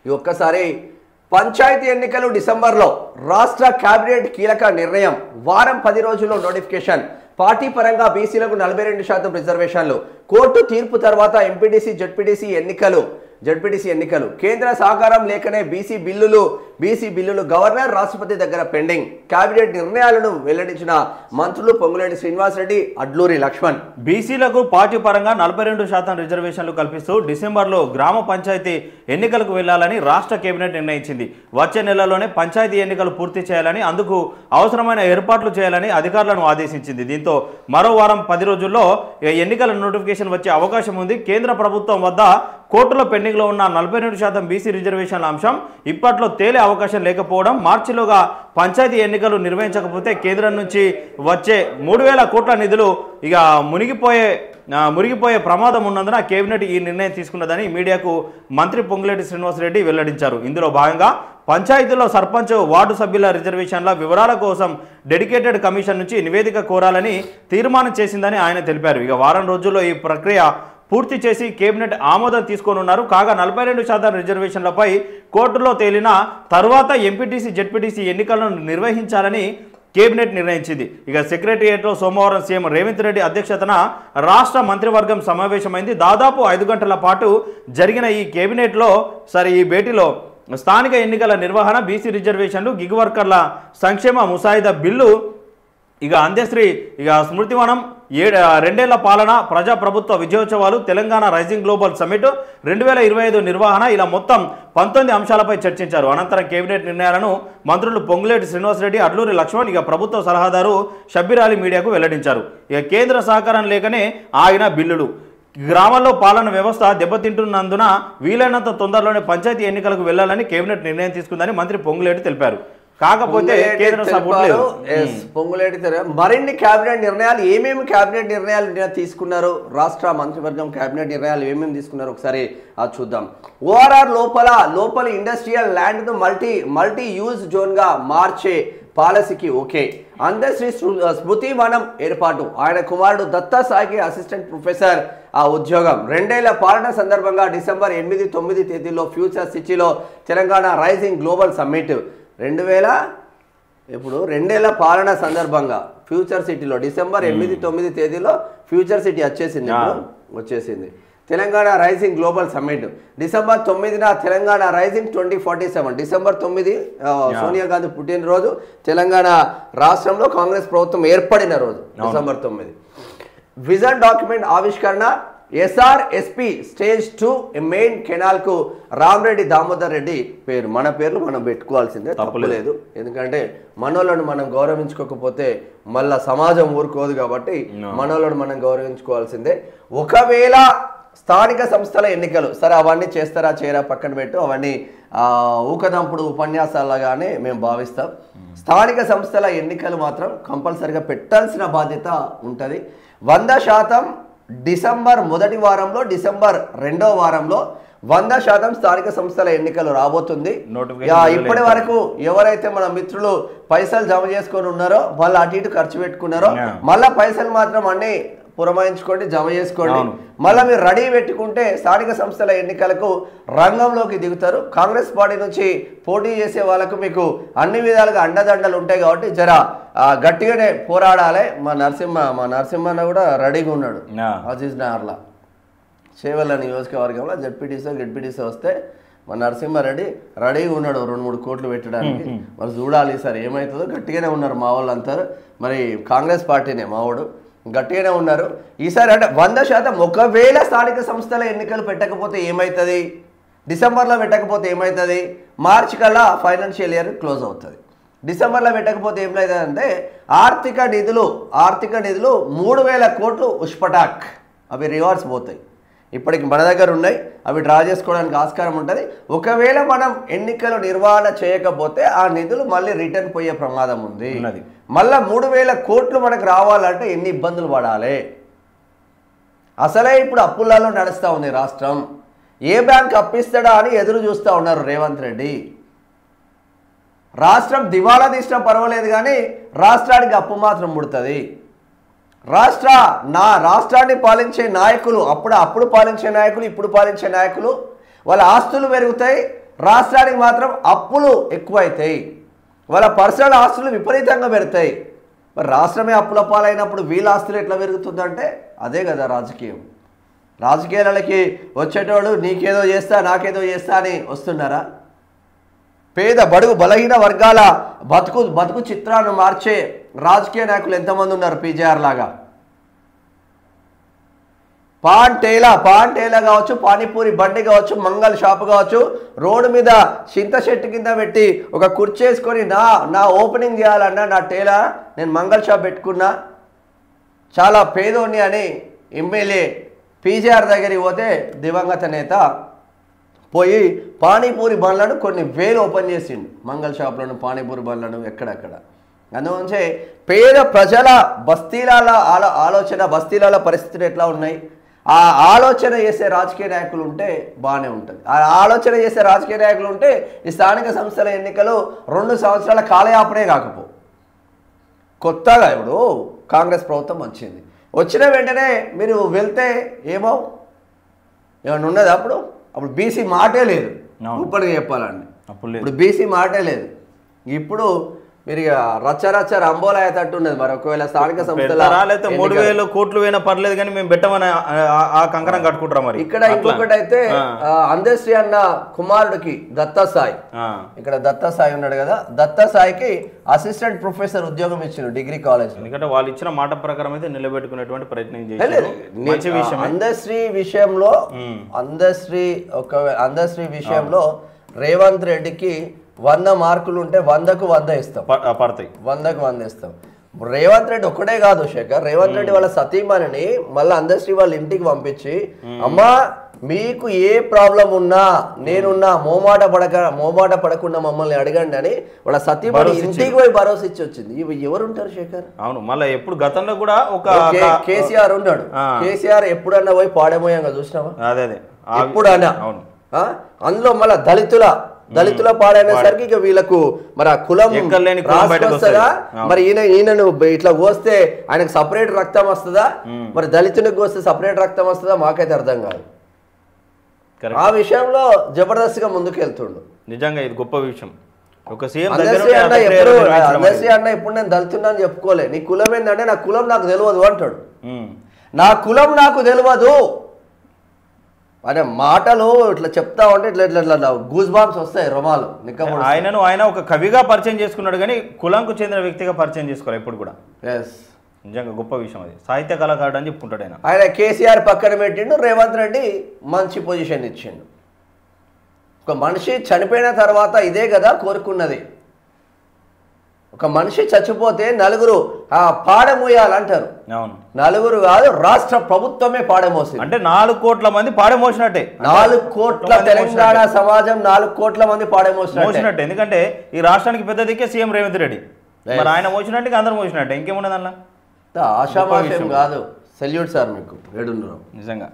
ఈ ఒక్కసారి పంచాయతీ ఎన్నికలు డిసెంబర్లో రాష్ట్ర కేబినెట్ కీలక నిర్ణయం. వారం 10 రోజుల్లో నోటిఫికేషన్. పార్టీ పరంగా బీసీలకు 42% రిజర్వేషన్లు. కోర్టు తీర్పు తర్వాత ఎంపీటీసీ జడ్పీటీసీ ఎన్నికలు. కేంద్ర సహకారం లేకనే బీసీ బిల్లులు గవర్నర్ రాష్ట్రపతి దగ్గర పెండింగ్. కేబినెట్ నిర్ణయాలను వెల్లడించిన మంత్రులు పొంగులేటి శ్రీనివాసరెడ్డి, అడ్లూరి లక్ష్మణ్. బీసీలకు పార్టీ పరంగా 42% రిజర్వేషన్లు కల్పిస్తూ డిసెంబర్లో గ్రామ పంచాయతీ ఎన్నికలకు వెళ్లాలని రాష్ట్ర కేబినెట్ నిర్ణయించింది. వచ్చే నెలలోనే పంచాయతీ ఎన్నికలు పూర్తి చేయాలని, అందుకు అవసరమైన ఏర్పాట్లు చేయాలని అధికారులను ఆదేశించింది. దీంతో మరో వారం 10 రోజుల్లో ఎన్నికల నోటిఫికేషన్ వచ్చే అవకాశం ఉంది. కేంద్ర ప్రభుత్వం వద్ద కోర్టులో పెండింగ్లో ఉన్న 42% బీసీ రిజర్వేషన్ల అంశం ఇప్పట్లో తేలే అవకాశం లేకపోవడం, మార్చిలోగా పంచాయతీ ఎన్నికలు నిర్వహించకపోతే కేంద్రం నుంచి వచ్చే 3000 కోట్ల నిధులు ఇక మునిగిపోయే ప్రమాదం ఉన్నందున కేబినెట్ ఈ నిర్ణయం తీసుకున్నదని మీడియాకు మంత్రి పొంగులేటి శ్రీనివాసరెడ్డి వెల్లడించారు. ఇందులో భాగంగా పంచాయతీలో సర్పంచ్, వార్డు సభ్యుల రిజర్వేషన్ల వివరాల కోసం డెడికేటెడ్ కమిషన్ నుంచి నివేదిక కోరాలని తీర్మానం చేసిందని ఆయన తెలిపారు. ఇక వారం రోజుల్లో ఈ ప్రక్రియ పూర్తి చేసి కేబినెట్ ఆమోదం తీసుకోనున్నారు. కాగా 42% రిజర్వేషన్లపై కోర్టులో తేలిన తర్వాత ఎంపీటీసీ జెడ్పీటీసీ ఎన్నికలను నిర్వహించాలని కేబినెట్ నిర్ణయించింది. ఇక సెక్రటేరియట్లో సోమవారం సీఎం రేవంత్ రెడ్డి అధ్యక్షతన రాష్ట్ర మంత్రివర్గం సమావేశమైంది. దాదాపు 5 గంటల పాటు జరిగిన ఈ భేటీలో స్థానిక ఎన్నికల నిర్వహణ, బీసీ రిజర్వేషన్లు, గిగ్ వర్కర్ల సంక్షేమ ముసాయిదా బిల్లు, ఇక అంత్యశ్రీ, ఇక స్మృతివనం, 2 ఏళ్ల పాలన, ప్రజాప్రభుత్వ విజయోత్సవాలు, తెలంగాణ రైజింగ్ గ్లోబల్ సమ్మిట్ 2025 నిర్వహణ, ఇలా మొత్తం 19 అంశాలపై చర్చించారు. అనంతరం కేబినెట్ నిర్ణయాలను మంత్రులు పొంగులేటి శ్రీనివాసరెడ్డి, అడ్లూరి లక్ష్మణ్, ఇక ప్రభుత్వ సలహాదారు షబ్బీర్ అలీ మీడియాకు వెల్లడించారు. ఇక కేంద్ర సహకారం లేకనే ఆగిన బిల్లులు, గ్రామాల్లో పాలన వ్యవస్థ దెబ్బతింటున్నందున వీలైనంత తొందరలోనే పంచాయతీ ఎన్నికలకు వెళ్లాలని కేబినెట్ నిర్ణయం తీసుకుందని మంత్రి పొంగులేటి తెలిపారు. కాకపోతే కేంద్ర సపోర్ట్ లేదు. పొంగులేటి మరిన్ని కేబినెట్ నిర్ణయాలు, ఏమేమి కేబినెట్ నిర్ణయాలు తీసుకున్నారు, రాష్ట్ర మంత్రివర్గం కేబినెట్ నిర్ణయాలు ఏమేమి తీసుకున్నారు ఒకసారి చూద్దాం. ఓఆర్ఆర్ లోపల ఇండస్ట్రియల్ ల్యాండ్ ను మల్టీ యూజ్ జోన్ గా మార్చే పాలసీకి ఓకే. అంతశ్రీ స్మృతి వనం ఏర్పాటు, ఆయన కుమారుడు దత్తా సాయికి అసిస్టెంట్ ప్రొఫెసర్ ఉద్యోగం. 2 ఏళ్ల పాలన సందర్భంగా డిసెంబర్ 8, 9 తేదీల్లో ఫ్యూచర్ సిటీలో తెలంగాణ రైజింగ్ గ్లోబల్ సమ్మిట్. 2 ఏళ్ల పాలన సందర్భంగా ఫ్యూచర్ సిటీలో డిసెంబర్ 8, 9 తేదీలో ఫ్యూచర్ సిటీ వచ్చేసింది. Telangana rising global summit December 9న తెలంగాణ రైజింగ్ 2047. డిసెంబర్ 9 సోనియా గాంధీ పుట్టినరోజు, తెలంగాణ రాష్ట్రంలో కాంగ్రెస్ ప్రభుత్వం ఏర్పడిన రోజు డిసెంబర్ 9. విజన్ డాక్యుమెంట్ ఆవిష్కరణ, SRSP స్టేజ్ 2 మెయిన్ కెనాల్ కు రామరెడ్డి దామోదర్ రెడ్డి పేరు. మన పేర్లు మనం పెట్టుకోవాల్సిందే, తప్పులేదు. ఎందుకంటే మనోళ్ళను మనం గౌరవించుకోకపోతే మళ్ళా సమాజం ఊరుకోదు కాబట్టి మనోళ్ళను మనం గౌరవించుకోవాల్సిందే. ఒకవేళ స్థానిక సంస్థల ఎన్నికలు, సరే అవన్నీ చేస్తారా చేయరా పక్కన పెట్టు, అవన్నీ ఊకదంపుడు ఉపన్యాసాలుగానే మేము భావిస్తాం. స్థానిక సంస్థల ఎన్నికలు మాత్రం కంపల్సరిగా పెట్టాల్సిన బాధ్యత ఉంటుంది. 100% డిసెంబర్ 1వ వారంలో, డిసెంబర్ 2వ వారంలో 100% స్థానిక సంస్థల ఎన్నికలు రాబోతుంది. ఇప్పటి వరకు ఎవరైతే మన మిత్రులు పైసలు జమ చేసుకొని ఉన్నారో వాళ్ళు అటు ఇటు ఖర్చు పెట్టుకున్నారో, మళ్ళా పైసలు మాత్రం అన్ని పురమాయించుకోండి, జమ చేసుకోండి. మళ్ళీ మీరు రెడీ పెట్టుకుంటే స్థానిక సంస్థల ఎన్నికలకు రంగంలోకి దిగుతారు. కాంగ్రెస్ పార్టీ నుంచి పోటీ చేసే వాళ్ళకు మీకు అన్ని విధాలుగా అండదండలు ఉంటాయి కాబట్టి జర గట్టిగానే పోరాడాలి. మా నరసింహన్న కూడా రెడీగా ఉన్నాడు. అజీజ్ నగర్లో చేవెళ్ళ నియోజకవర్గంలో జడ్పీటీసీ వస్తే మా నరసింహారెడ్డి రెడీగా ఉన్నాడు 2-3 కోట్లు పెట్టడానికి. మరి చూడాలి సార్ ఏమవుతుందో. గట్టిగానే ఉన్నారు మా వాళ్ళంతా. మరి కాంగ్రెస్ పార్టీనే మావాడు, గట్టిగానే ఉన్నారు. ఈసారి అంటే 100% ఒకవేళ స్థానిక సంస్థల ఎన్నికలు పెట్టకపోతే ఏమవుతుంది, డిసెంబర్లో పెట్టకపోతే ఏమవుతుంది, మార్చి కల్లా ఫైనాన్షియల్ ఇయర్ క్లోజ్ అవుతుంది. డిసెంబర్లో పెట్టకపోతే ఏమవుతుందంటే ఆర్థిక నిధులు 3000 కోట్లు ఉష్పటాక్ అవి రివార్డ్స్ పోతాయి. ఇప్పటికి మన దగ్గర ఉన్నాయి, అవి డ్రా చేసుకోవడానికి ఆస్కారం ఉంటుంది. ఒకవేళ మనం ఎన్నికలు నిర్వహణ చేయకపోతే ఆ నిధులు మళ్ళీ రిటర్న్ పోయే ప్రమాదం ఉంది. మళ్ళీ 3000 కోట్లు మనకు రావాలంటే ఎన్ని ఇబ్బందులు పడాలి. అసలే ఇప్పుడు అప్పులలో నడుస్తూ ఉంది రాష్ట్రం. ఏ బ్యాంక్ అప్పిస్తాడా అని ఎదురు చూస్తూ ఉన్నారు రేవంత్ రెడ్డి. రాష్ట్రం దివాలా తీసినా పర్వాలేదు కానీ రాష్ట్రానికి అప్పు మాత్రం ముడుతుంది. రాష్ట్రాన్ని పాలించే నాయకులు, అప్పుడు పాలించే నాయకులు, ఇప్పుడు పాలించే నాయకులు, వాళ్ళ ఆస్తులు పెరుగుతాయి, రాష్ట్రానికి మాత్రం అప్పులు ఎక్కువైతాయి, వాళ్ళ పర్సనల్ ఆస్తులు విపరీతంగా పెడతాయి. మరి రాష్ట్రమే అప్పుల పాలైనప్పుడు వీళ్ళ ఆస్తులు ఎట్లా పెరుగుతుందంటే అదే కదా రాజకీయం. రాజకీయాలకి వచ్చేటోడు నీకేదో చేస్తా నాకేదో చేస్తా అని వస్తున్నారా? పేద బడుగు బలహీన వర్గాల బతుకు చిత్రాన్ని మార్చే రాజకీయ నాయకులు ఎంతమంది ఉన్నారు? పీజేఆర్ లాగా పాన్ టేలా కావచ్చు, పానీపూరి బండి కావచ్చు, మంగళ షాప్ కావచ్చు, రోడ్డు మీద చింత చెట్టు కింద పెట్టి ఒక కుర్చీ వేసుకొని నా ఓపెనింగ్ చేయాలన్నా నా టేలా నేను మంగళ షాప్ పెట్టుకున్నా చాలా పేదోని అని ఎమ్మెల్యే పీజేఆర్ దగ్గరికి పోతే దివంగత నేత పోయి పానీపూరి బండ్లను కొన్ని వేలు ఓపెన్ చేసిండు. మంగళ షాప్లను పానీపూరి బండ్లను ఎక్కడెక్కడ. అందువల్లే పేద ప్రజల బస్తీల పరిస్థితులు ఎట్లా ఉన్నాయి? ఆ ఆలోచన చేసే రాజకీయ నాయకులు ఉంటే బాగానే ఉంటుంది. ఆ ఆలోచన చేసే రాజకీయ నాయకులు ఉంటే ఈ స్థానిక సంస్థల ఎన్నికలు 2 సంవత్సరాల కాలయాపనే కాకపో. కొత్తగా ఇప్పుడు కాంగ్రెస్ ప్రభుత్వం వచ్చిన వెంటనే మీరు వెళ్తే ఏమన్నా ఉన్నది? అప్పుడు బీసీ మాటే లేదు. ఇప్పటికి చెప్పాలండి, ఇప్పుడు బీసీ మాటే లేదు. ఇప్పుడు మీరు రచ్చ రంబోలా అయ్యేటట్టు ఉన్నది. మరి ఒకవేళ స్థానిక సంస్థల 3000 కోట్లు పోయినా పర్లేదు కానీ మేము పెట్టమని ఆ కంకణం కట్టుకుంటారా? మరి ఇక్కడ ఇంకొకటి అయితే అందశ్రీ అన్న కుమారుడికి దత్తసాయి, ఇక్కడ దత్తసాయి ఉన్నాడు కదా, దత్తసాయికి అసిస్టెంట్ ప్రొఫెసర్ ఉద్యోగం ఇచ్చారు డిగ్రీ కాలేజ్. ఎందుకంటే వాళ్ళు ఇచ్చిన మాట ప్రకారం అయితే నిలబెట్టుకునేటువంటి ప్రయత్నం చేశారు. అందశ్రీ విషయంలో రేవంత్ రెడ్డికి 100 మార్కులు ఉంటే 100కు 100 ఇస్తాం, పడతాయి. 100కు 100 ఇస్తాం. రేవంత్ రెడ్డి ఒక్కడే కాదు శేఖర్, రేవంత్ రెడ్డి వాళ్ళ సతీమణిని మళ్ళీ అందశ్రీ వాళ్ళ ఇంటికి పంపించి అమ్మా మీకు ఏ ప్రాబ్లం ఉన్నా నేనున్నా, మోమాట పడకుండా మమ్మల్ని అడగండి అని వాళ్ళ సతీమణి ఇంటికి పోయి భరోసా ఇచ్చి వచ్చింది. ఇవి ఎవరు ఉంటారు శేఖర్? అవును, మళ్ళీ ఎప్పుడు గతంలో కూడా ఒక కేసీఆర్ ఉన్నాడు. కేసీఆర్ ఎప్పుడన్నా పోయి పాడేమోయంగా చూసినావా? అదే ఎప్పుడన్నా. అందులో మళ్ళీ దళితుల పాడైనసరికి ఇక వీళ్ళకు మరి ఆ కులం వస్తుందా? మరి ఈయనను ఇట్లా కోస్తే ఆయనకు సపరేట్ రక్తం వస్తుందా? మరి దళితునికి కోస్తే సపరేట్ రక్తం వస్తుందా? మాకైతే అర్థం కాదు. ఆ విషయంలో జబర్దస్త్గా ముందుకు వెళ్తుండు. నిజంగా ఇది గొప్ప విషయం. ఒక సీఎం అందశ్రీ అన్న ఇప్పుడు నేను దళితున్నా అని చెప్పుకోలే. నీ కులం ఏంటంటే నా కులం నాకు తెలియదు అంటాడు. నా కులం నాకు తెలియదు అనే మాటలు ఇట్లా చెప్తా ఉంటే ఇట్లా గూస్ బాంబ్స్ వస్తాయి రొమాలు. ఆయన ఒక కవిగా పరిచయం చేసుకున్నాడు కానీ కులంకు చెందిన వ్యక్తిగా పరిచయం చేసుకోవాలి ఎప్పుడు కూడా. నిజంగా గొప్ప విషయం అది. సాహిత్య కళాకారుడు అని చెప్పుకుంటాడు ఆయన. కేసీఆర్ పక్కన పెట్టిండు, రేవంత్ రెడ్డి మంచి పొజిషన్ ఇచ్చిండు. ఒక మనిషి చనిపోయిన తర్వాత ఇదే కదా కోరుకున్నది. ఒక మనిషి చచ్చిపోతే నలుగురు పాడమోయాలంటారు. నలుగురు కాదు, రాష్ట్ర ప్రభుత్వమే పాడమోసింది. అంటే 4 కోట్ల మంది పాడమోసినట్టే. 4 కోట్ల తెలంగాణ సమాజం 4 కోట్ల మంది పాడమోసినట్టే. ఎందుకంటే ఈ రాష్ట్రానికి పెద్ద దిక్కే సీఎం రేవంత్ రెడ్డి. మరి ఆయన మోసినట్టు అందరూ మోసినట్టే, ఇంకేమున్నది అలా. ఆశామాషం కాదు. సెల్యూట్ సార్ మీకు. నిజంగా.